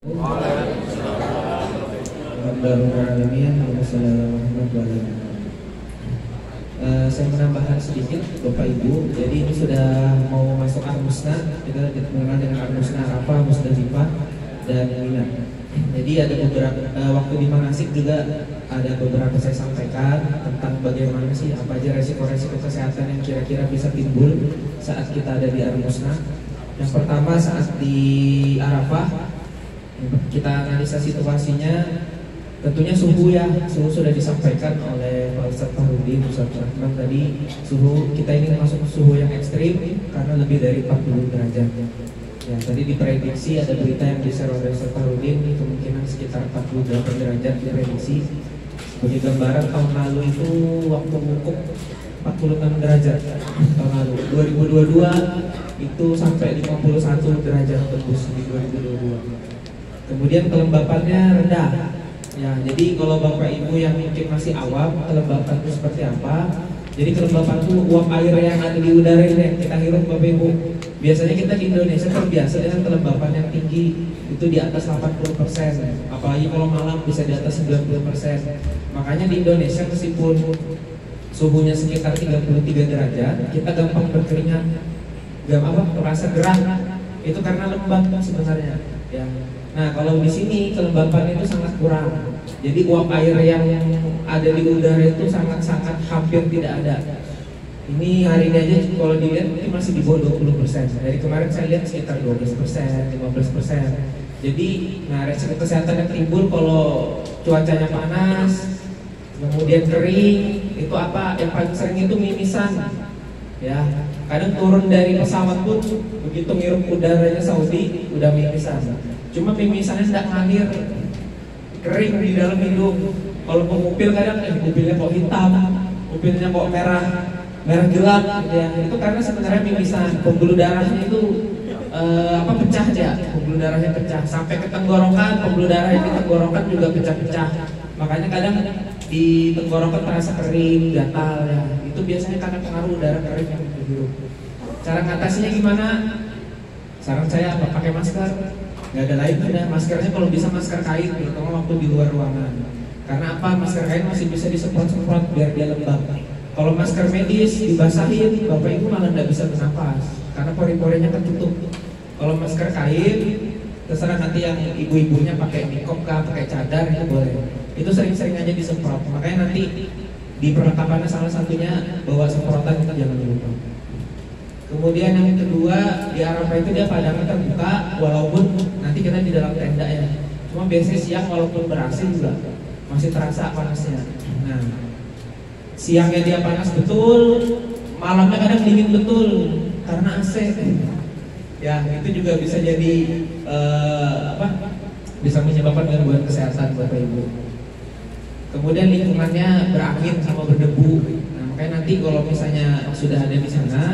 Saya menambahkan sedikit Bapak Ibu. Jadi ini sudah mau masuk Ar-Musna. Kita mengenal dengan Ar-Musna Arafah, Musdalifah, dan Mina. Jadi ada beberapa waktu di manasik juga ada beberapa saya sampaikan tentang bagaimana sih apa aja resiko-resiko kesehatan yang kira-kira bisa timbul saat kita ada di Ar-Musna. Yang pertama saat di Arafah kita analisa situasinya. Tentunya suhu ya, suhu sudah disampaikan oleh Pak Ustadz Fahrudin, Ustadz Rahman tadi. Suhu kita ini masuk suhu yang ekstrim karena lebih dari 40 derajat. Ya, tadi diprediksi ada berita yang di-share oleh Ustadz Fahrudin kemungkinan sekitar 48 derajat diprediksi. Sebagai gambaran tahun lalu itu waktu wukuf 46 derajat tahun lalu. 2022 itu sampai 51 derajat tembus di 2022. Kemudian kelembapannya rendah. Ya, jadi kalau Bapak Ibu yang mungkin masih awam, kelembapan itu seperti apa? Jadi kelembapan itu uap air yang ada di udara ini yang kita hirup Bapak Ibu. Biasanya kita di Indonesia terbiasa dengan kelembapan yang tinggi, itu di atas 80%. Apalagi kalau malam bisa di atas 90%. Makanya di Indonesia meskipun suhunya sekitar 33 derajat, kita gampang berkeringat, terasa gerah. Itu karena lembab sebenarnya. Ya. Nah, kalau di sini kelembapan itu sangat kurang. Jadi uap air yang ada di udara itu sangat-sangat hampir tidak ada. Ini hari ini aja kalau dilihat ini masih di bawah 20%. Dari kemarin saya lihat sekitar 12%, 15%. Jadi, nah resiko kesehatan yang timbul kalau cuacanya panas, kemudian kering, itu apa? Yang paling sering itu mimisan. Ya, kadang turun dari pesawat pun begitu ngirup udaranya Saudi udah mimisan. Cuma mimisannya tidak ngalir, kering di dalam hidung. Kalau pengupil kadang pupilnya kok hitam, pupilnya kok merah gelap, ya. Itu karena sebenarnya mimisan. Pembuluh darahnya itu pecah aja, pembuluh darahnya pecah sampai ke tenggorokan, pembuluh darah yang di tenggorokan juga pecah-pecah. Makanya kadang di tenggorokan terasa kering, gatal ya. Itu biasanya karena pengaruh udara kering yang dihirup. Cara ngatasinya gimana? Saran saya apa? Pakai masker. Nggak ada lain ada maskernya kalau bisa masker kain terutama waktu di luar ruangan. Karena apa? Masker kain masih bisa disemprot-semprot biar dia lembab. Kalau masker medis dibasahin, Bapak Ibu malah nggak bisa bernapas karena pori-porinya tertutup. Kalau masker kain terserah nanti yang ibu-ibunya pakai nikop kah, pakai cadar itu boleh. Itu sering-sering aja disemprot. Makanya nanti di perlengkapannya salah satunya bawa semprotan itu jangan lupa. Kemudian yang kedua di Arafah itu dia padangan terbuka walaupun nanti kita di dalam tenda ya. Cuma biasanya siang walaupun ber-AC juga masih terasa panasnya. Nah, siangnya dia panas betul, malamnya kadang dingin betul karena AC. Ya itu juga bisa jadi bisa menyebabkan gangguan kesehatan Bapak Ibu. Kemudian lingkungannya berangin sama berdebu. Nah makanya nanti kalau misalnya sudah ada di sana,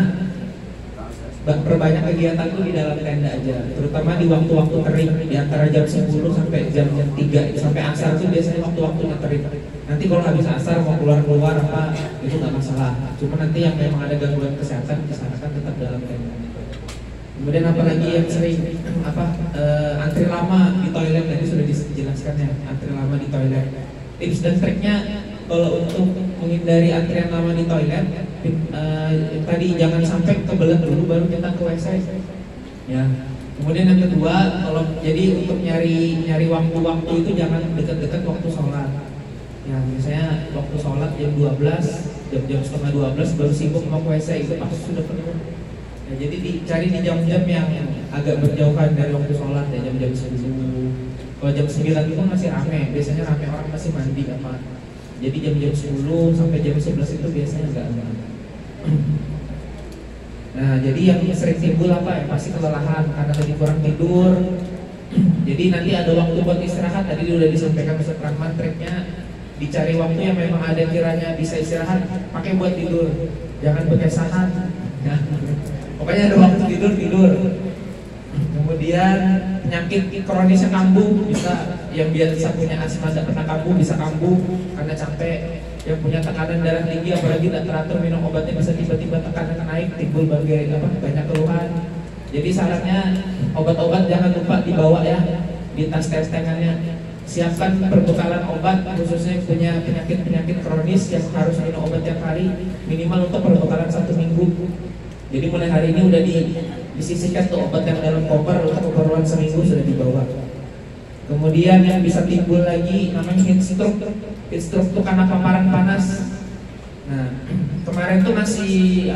perbanyak kegiatan itu di dalam tenda aja, terutama di waktu-waktu kering di antara jam 10 sampai jam 3 sampai asar itu biasanya waktu-waktunya kering. Nanti kalau habis asar mau keluar-keluar apa itu nggak masalah. Cuma nanti yang memang ada gangguan kesehatan disarankan tetap dalam tenda. Kemudian apalagi yang sering antri lama di toilet tadi sudah dijelaskan ya, antri lama di toilet. Tips dan triknya kalau untuk menghindari antrian lama di toilet, tadi jangan sampai kebelet dulu baru kita ke WC. Ya. Kemudian yang kedua, kalau jadi untuk nyari waktu-waktu itu jangan dekat-dekat waktu sholat. Ya, misalnya waktu sholat jam 12, jam setengah 12 baru sibuk mau ke WC itu pasti sudah penuh. Ya, jadi dicari di jam-jam yang agak berjauhan dari waktu sholat ya, jam-jam 10. Kalau jam 9 itu masih rame, biasanya rame orang masih mandi apa. Jadi jam-jam 10 sampai jam 11 itu biasanya enggak ada. Nah, jadi yang sering timbul apa ya? Pasti kelelahan karena tadi kurang tidur. Jadi nanti ada waktu buat istirahat. Tadi sudah disampaikan Ustadz Rahman triknya dicari waktu yang memang ada kiranya bisa istirahat, pakai buat tidur. Jangan bekesahan. Nah, pokoknya ada waktu tidur. Kemudian penyakit kronisnya kambuh bisa, yang biasa punya asma tidak pernah kambuh bisa kambuh karena capek. Yang punya tekanan darah tinggi apalagi tidak teratur minum obatnya bisa tiba-tiba tekanan naik, timbul banyak keluhan. Jadi sarannya obat-obat jangan lupa dibawa ya, di tas tengannya. Siapkan perbekalan obat, khususnya yang punya penyakit kronis yang harus minum obat tiap hari, minimal untuk perbekalan 1 minggu. Jadi mulai hari ini udah disisihkan tuh obat yang dalam koper untuk keperluan seminggu sudah dibawa. Kemudian yang bisa timbul lagi namanya heat stroke. Heat stroke itu karena paparan panas. Nah, kemarin tuh masih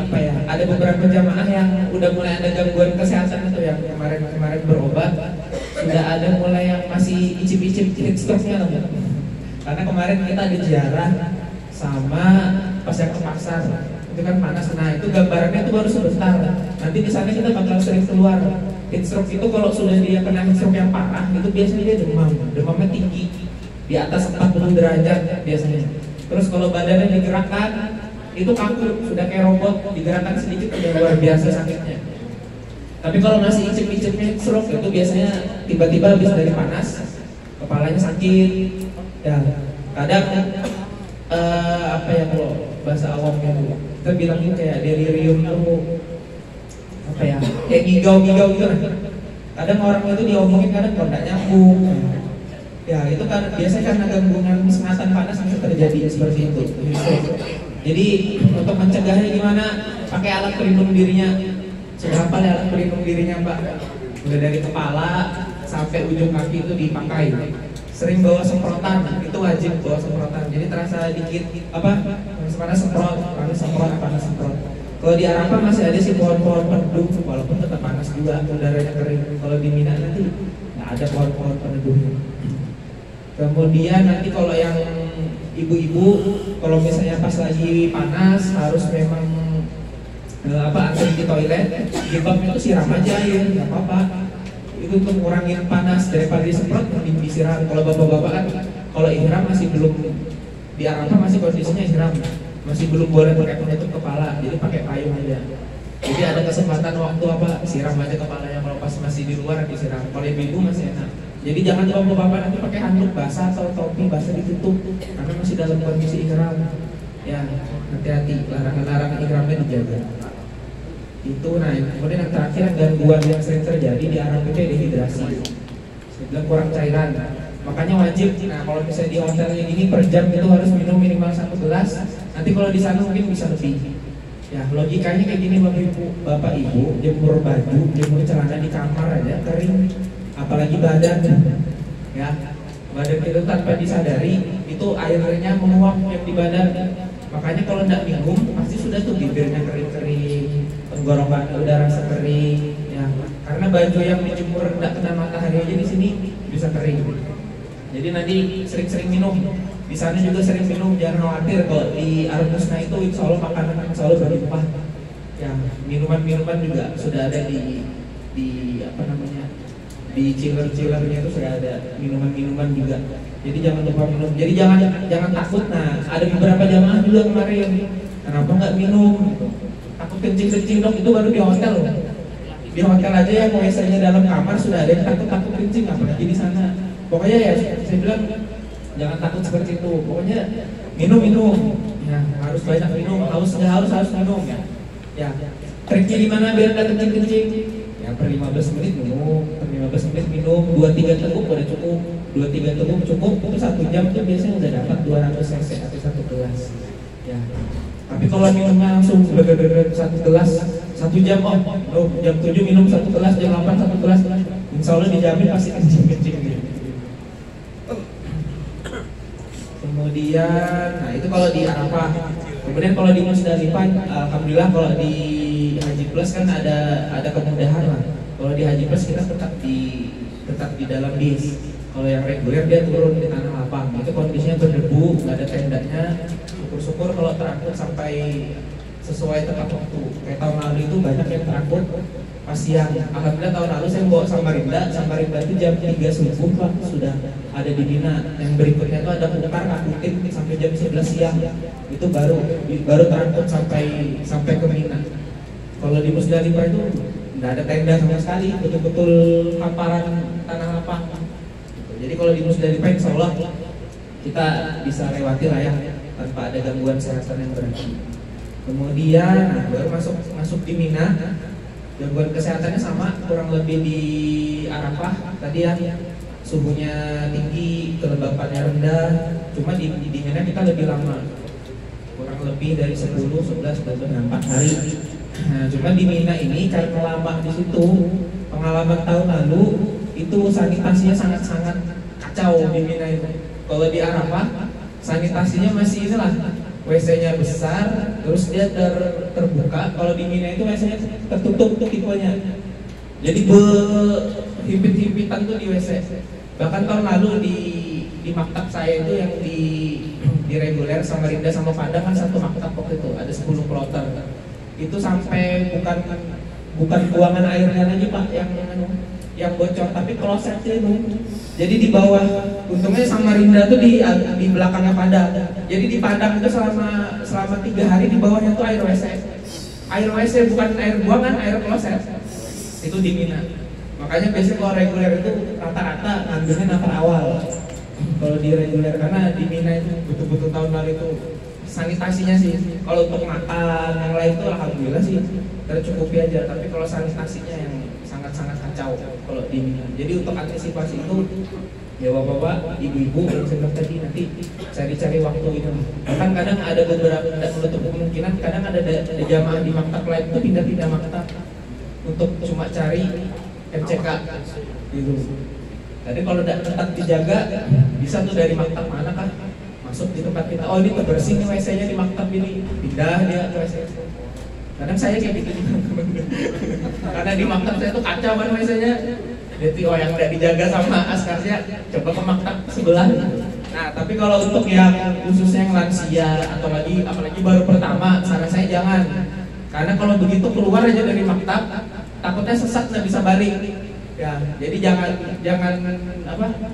ada beberapa jamaah yang udah mulai ada gangguan kesehatan itu yang kemarin berobat, sudah ada mulai yang masih icip-icip heat stroke-nya loh. Karena kemarin kita ada ziarah sama pas yang ke pasar, itu kan panas. Nah, itu gambarannya itu baru sebentar. Nanti di sana kita bakal sering keluar. Heat stroke itu kalau sudah dia kena heat stroke yang parah, itu biasanya dia demamnya tinggi di atas 40 derajat biasanya. Terus kalau badannya digerakkan, itu kaku, sudah kayak robot, digerakkan sedikit udah luar biasa sakitnya. Tapi kalau masih icip-icipnya stroke itu biasanya tiba-tiba habis dari panas, kepalanya sakit. Ya, kadang kalau bahasa awamnya tuh, kita bilangnya kayak delirium tuh kayak ngigau-ngigau gitu lah. Kadang orang itu diomongin kadang kalau nggak nyambung. Ya itu kan biasanya karena gangguan sengatan panas bisa terjadi seperti itu. Jadi untuk mencegahnya gimana? Pakai alat pelindung dirinya. Sudah hafal alat pelindung dirinya, Pak? Mulai dari kepala sampai ujung kaki itu dipakai. Sering bawa semprotan, itu wajib bawa semprotan. Jadi terasa dikit panas semprot. Kalau di Arafah masih ada sih pohon-pohon peneduh, walaupun tetap panas juga, udaranya kering. Kalau di Mina nanti nggak ada pohon-pohon peneduhnya. Kemudian nanti kalau yang ibu-ibu, kalau misalnya pas lagi panas harus memang antri di toilet, jilbabnya itu siram aja ya, nggak apa-apa. Itu untuk ngurangin panas daripada disemprot, mending disiram. Kalau bapak-bapak kan, kalau ihram masih belum di Arafah masih kondisinya ihram, masih belum boleh pakai penutup kepala, jadi pakai payung aja. Jadi ada kesempatan waktu siram aja kepalanya, kalau pas masih di luar disiram. Kalau ibu-ibu masih enak. Jadi jangan bapak-bapak nanti pakai handuk basah atau topi basah ditutup karena masih dalam kondisi ihram. Ya, hati-hati, larangan-larangan ihramnya dijaga. Itu kemudian yang terakhir gangguan yang sering terjadi di Arab itu dehidrasi. Saya bilang kurang cairan. Makanya wajib. Nah, kalau misalnya di hotelnya gini per jam itu harus minum minimal 1 gelas. Nanti kalau di sana mungkin bisa lebih. Ya, logikanya kayak gini Bapak Ibu, jemur baju, jemur celana di kamar aja kering. Apalagi badan, ya badan itu tanpa disadari itu airnya menguap yang di badan. Makanya kalau tidak minum pasti sudah tuh bibirnya kering-kering, tenggorokan udah rasa kering, ya karena baju yang dijemur tidak kena matahari aja di sini bisa kering. Jadi nanti sering-sering minum. Di sana juga sering minum, jangan khawatir kalau di Al-Musna itu insya Allah makanan insya Allah berlimpah. Ya minuman-minuman juga sudah ada di di chiller-chillernya itu sudah ada minuman-minuman juga. Jadi jangan lupa minum. Jadi jangan takut. Nah, ada beberapa jamaah juga kemarin kenapa nggak minum? Takut kencing dong, itu baru di hotel loh. Di hotel aja yang biasanya dalam kamar sudah ada yang takut kencing, apalagi di sana. Pokoknya ya saya bilang jangan takut seperti itu. Pokoknya minum. Ya, harus banyak minum. Harus minum ya. Ya. Triknya gimana biar nggak kencing? Ya per 15 menit minum, 2-3 teguk udah cukup, 2-3 teguk cukup, itu 1 jam tuh biasanya udah dapat 200 cc atau 1 gelas. Ya. Tapi kalau minumnya langsung 1 gelas 1 jam, jam 7 minum 1 gelas, jam 8 1 gelas, insya Allah dijamin pasti kencing gitu. Kemudian, nah itu kalau di Arafah. Kemudian kalau di Musdalifah, alhamdulillah kalau di Haji Plus kan ada kemudahan lah. Kalau di Haji Plus kita tetap di dalam bis. Kalau yang reguler dia turun di tanah lapang. Itu kondisinya berdebu, nggak ada tendanya. Syukur-syukur kalau terangkut sampai sesuai tepat waktu. Kayak tahun lalu itu banyak yang terangkut pas siang. Alhamdulillah tahun lalu saya bawa Samarinda itu jam 3 subuh Pak sudah ada di Mina. Yang berikutnya itu ada Putar Akutin sampai jam 11 siang. Itu baru terangkut sampai ke Mina. Kalau di Musdalifah itu nggak ada tenda sama sekali, betul-betul hamparan tanah lapang. Jadi kalau di Musdalifah insya Allah kita bisa lewati lah ya tanpa ada gangguan kesehatan yang berarti. Kemudian baru masuk di Mina. Gangguan kesehatannya sama kurang lebih di Arafah tadi ya, suhunya tinggi, kelembapannya rendah. Cuma di Mina kita lebih lama, kurang lebih dari 10, 11, 12, 4 hari. Nah, cuma di Mina ini karena lama di situ, pengalaman tahun lalu itu sanitasinya sangat-sangat kacau di Mina itu. Kalau di Arafah sanitasinya masih inilah, WC-nya besar, terus dia terbuka. Kalau di Mina itu WC-nya tertutup tipenya. Jadi berhimpit-himpitan tuh di WC. Bahkan tahun lalu di maktab saya itu yang di reguler sama Rinda sama Padang kan satu maktab waktu itu ada 10 kloter. Itu sampai bukan buangan airnya lagi Pak yang bocor, tapi klosetnya itu. Jadi di bawah, untungnya sama Rinda tuh di belakangnya Padang. Jadi di Padang itu selama 3 hari di bawahnya tuh air WC. Air WC bukan air buangan, air kloset. Itu di Mina. Makanya biasanya kalau reguler itu rata-rata ngambilnya nafar awal. Kalau di reguler, karena di Mina itu betul-betul tahun lalu itu sanitasinya sih. Kalau untuk makan yang lain itu alhamdulillah sih tercukupi aja. Tapi kalau sanitasinya yang sangat-sangat kacau kalau di Mina. Jadi untuk antisipasi itu ya bapak-bapak, ibu-ibu yang saya bilang tadi nanti cari-cari waktu itu. Bahkan kadang ada beberapa, tidak menutup kemungkinan kadang ada jamaah di maktab lain itu pindah-pindah maktab untuk cuma cari MCK gitu. Jadi kalau tidak tetap dijaga, bisa tuh dari maktab mana kan masuk di tempat kita. Oh ini terbersih nih WC-nya di maktab ini, pindah dia ke WC. Kadang saya kayak gitu karena di maktab saya tuh kacau kan WC-nya. Jadi oh yang tidak dijaga sama askarnya, coba ke maktab sebelah. Nah tapi kalau untuk yang khususnya yang lansia atau apalagi baru pertama, saran saya jangan. Karena kalau begitu keluar aja dari maktab, takutnya sesat nggak bisa balik. Ya, jadi jangan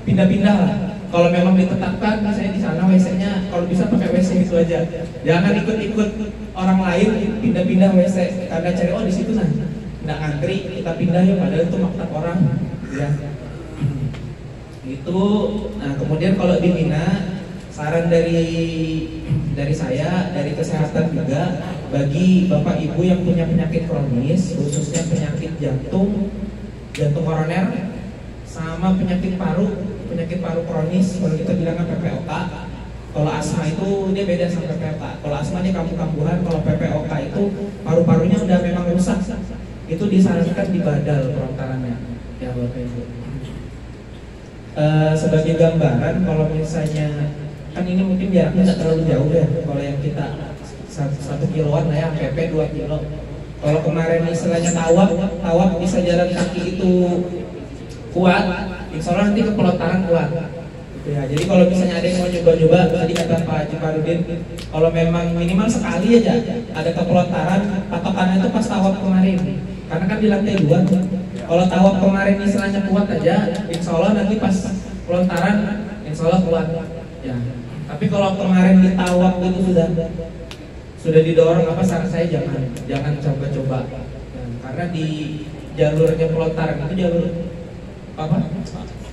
pindah-pindah lah. Kalau memang ditetapkan, misalnya di sana WC-nya, kalau bisa pakai WC itu aja. Jangan ikut-ikut orang lain pindah-pindah WC karena cari di situ nah, nggak ngantri kita pindah ya, padahal itu maktab orang. Ya, itu. Nah kemudian kalau di Mina, saran dari saya, dari kesehatan juga bagi bapak ibu yang punya penyakit kronis, khususnya penyakit jantung koroner, sama penyakit paru kronis. Kalau kita bilangnya PPOK. Kalau asma itu dia beda sama PPOK. Kalau asma dia kambuh-kambuhan, kalau PPOK itu paru-parunya udah memang rusak. Itu disarankan dibadal perontarannya. Ya bapak ibu. Sebagai gambaran, kalau misalnya kan ini mungkin jaraknya tidak terlalu jauh ya. Kalau yang kita 1 kiloan lah ya, PP 2 kilo. Kalau kemarin istilahnya tawaf bisa jalan kaki itu kuat, insya Allah nanti kepelontaran kuat. Gitu ya. Jadi kalau misalnya ada yang mau coba-coba, tadi kata Pak Haji Farudin, kalau memang minimal sekali aja ada kepelontaran, patokannya itu pas tawaf kemarin. Karena kan di lantai 2. Kalau tawaf kemarin istilahnya kuat aja, insya Allah nanti pas pelontaran, insya Allah kuat. Ya. Tapi kalau kemarin di tawaf itu sudah didorong, saran saya jangan coba-coba. Karena di jalurnya pelontaran itu jalur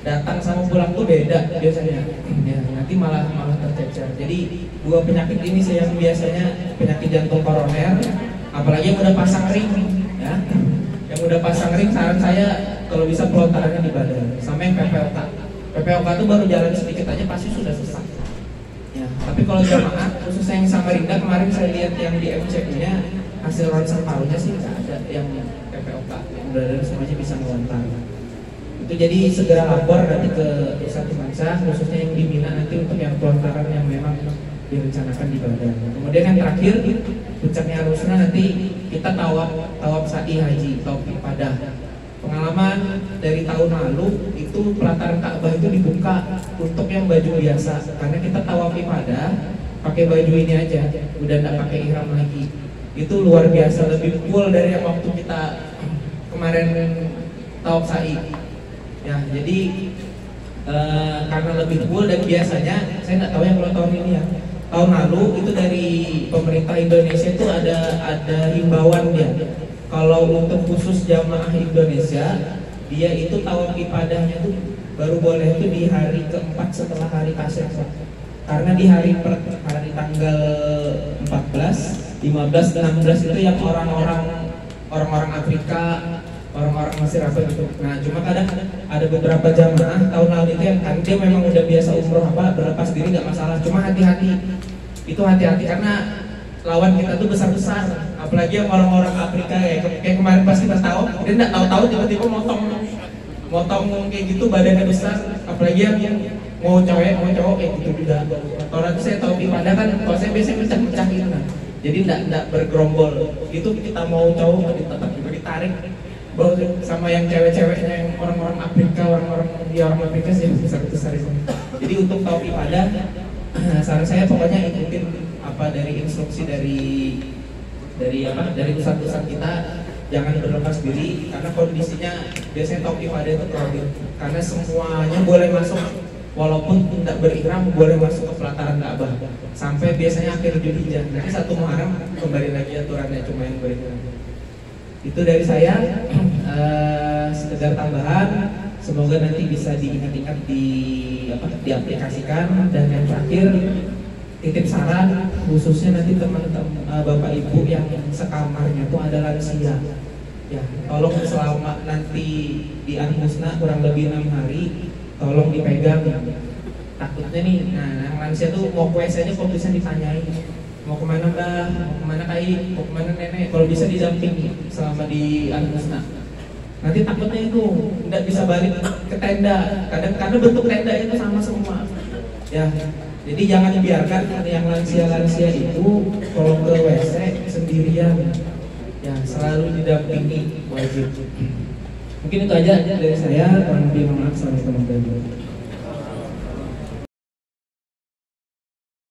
datang sama pulang tuh beda biasanya. Ya, nanti malah tercecer. Jadi 2 penyakit ini yang biasanya penyakit jantung koroner, apalagi yang udah pasang ring, ya. Yang udah pasang ring, saran saya kalau bisa pelontarannya di badan. Sama yang PPOK. PPOK tuh baru jalan sedikit aja pasti sudah sesak. Ya, tapi kalau jamaah khususnya yang sama Rinda, kemarin saya lihat yang di MCQ-nya hasil ronsen parunya sih nggak ada yang PPOK, yang benar-benar semuanya bisa melontar. Itu jadi segera lapor nanti ke Desa Timansyah, khususnya yang di Mina nanti untuk yang pelontaran yang memang direncanakan di badan. Kemudian yang terakhir, puncaknya harusnya nanti kita tawaf sa'i haji, tawaf ibadah. Pengalaman dari tahun lalu itu pelataran Ka'bah itu dibuka untuk yang baju biasa, karena kita tawaf ibadah pakai baju ini aja, udah nggak pakai ihram lagi. Itu luar biasa, lebih full dari yang waktu kita kemarin tawaf sa'i. Ya, jadi karena lebih full dan biasanya saya nggak tahu yang kalau tahun ini ya. Tahun lalu itu dari pemerintah Indonesia itu ada himbauan ya. Kalau untuk khusus jamaah Indonesia, dia itu tawaf ibadahnya tuh baru boleh itu di hari keempat setelah hari tasyrik. Karena di hari tanggal 14, 15, 16 itu yang orang-orang Afrika, orang-orang masih rapat gitu. Nah cuma kadang ada beberapa jamaah tahun lalu itu yang kan dia memang udah biasa umroh berlepas diri nggak masalah, cuma hati-hati, itu hati-hati karena lawan kita tuh besar-besar, apalagi yang orang-orang Afrika kayak kemarin pas kita tahu, dia nggak tahu-tahu tiba-tiba motong kayak gitu, badannya besar, apalagi yang mau cewek mau cowok kayak gitu juga. Orang itu saya tahu di Padang kan, kalau saya biasanya pecah-pecah gitu kan, jadi nggak bergerombol gitu. Kita mau cowok tetap ditarik sama yang cewek-ceweknya, yang orang-orang Afrika, orang Afrika sih besar-besar itu. Jadi untuk tahu ibadah, saran saya pokoknya ikutin apa dari instruksi dari ustadz-ustadz kita, jangan berlepas diri karena kondisinya biasanya tahu ibadah itu crowded, karena semuanya boleh masuk walaupun tidak berihram, boleh masuk ke pelataran Ka'bah sampai biasanya akhir Dzulhijjah. Nanti 1 Muharram kembali lagi aturannya cuma yang berihram. Itu dari saya, sekedar tambahan, semoga nanti bisa diingat-ingat diaplikasikan. Dan yang terakhir, titip saran khususnya nanti teman-teman bapak ibu yang sekamarnya itu ada lansia, ya tolong selama nanti di Al-Husna kurang lebih 6 hari, tolong dipegang. Takutnya nih, yang lansia tuh mau ke WC aja kok bisa ditanyain, mau kemana mbah, mau kemana kai, mau kemana nenek, kalau bisa didampingi selama di Al-Husna. Nanti takutnya itu nggak bisa balik ke tenda, kadang-kadang bentuk tenda itu sama semua, ya. Jadi jangan dibiarkan yang lansia-lansia itu kalau ke WC sendirian, ya selalu didampingi, wajib. Mungkin itu aja dari saya. Mohon maaf, assalamualaikum warahmatullahi wabarakatuh.